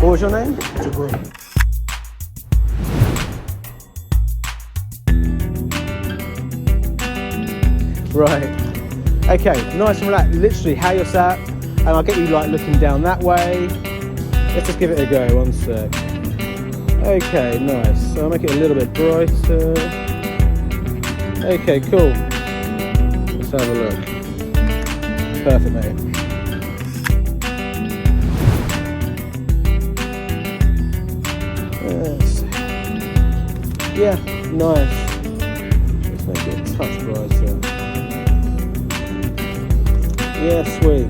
What was your name? Jubril. Right. Okay, nice and relaxed. Literally how you're sat, and I'll get you like looking down that way. Let's just give it a go, one sec. Okay, nice. So I'll make it a little bit brighter. Okay, cool. Let's have a look. Perfect, mate. Yes. Yeah, nice. Let's make it a touch brighter. Yeah, sweet.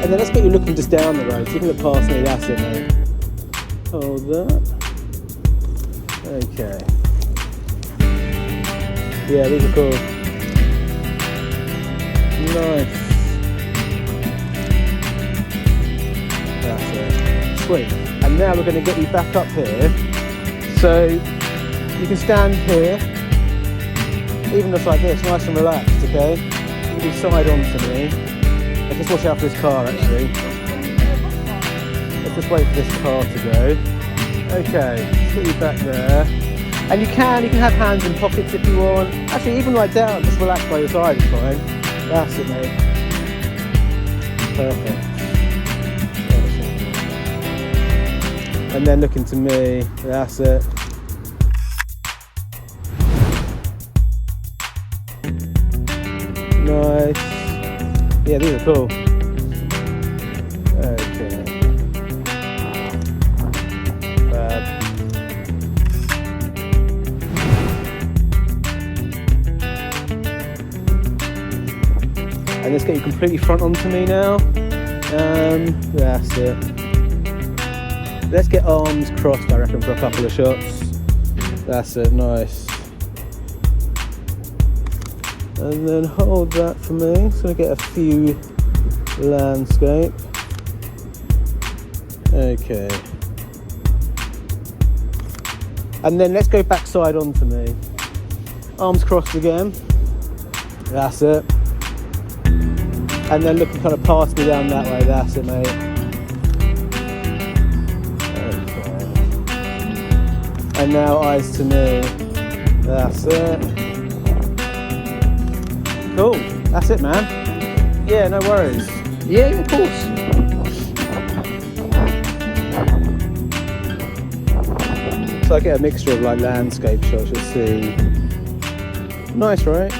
And then let's get you looking just down the road. So you can look past me, that's it, mate. Hold that. Okay. Yeah, these are cool. Nice. That's it. Sweet. And now we're going to get you back up here. So you can stand here, even just like this, nice and relaxed, okay? You can side on to me. Let's just watch out for this car, actually. Let's just wait for this car to go. Okay, let's get you back there. And you can have hands in pockets if you want. Actually, even like down, just relax by your side is fine. That's it, mate. Perfect. And then look into me, that's it. Nice. Yeah, these are cool. Okay. Fab. And let's get you completely front onto me now. That's it. Let's get arms crossed, I reckon, for a couple of shots. That's it, nice. And then hold that for me. Just gonna get a few landscape. Okay. And then let's go backside onto me. Arms crossed again. That's it. And then looking kind of past me down that way. That's it, mate. Okay. And now eyes to me. That's it. Cool. That's it, man. Yeah, no worries. Yeah, of course. So I get a mixture of like landscape shots, you'll see. Nice, right?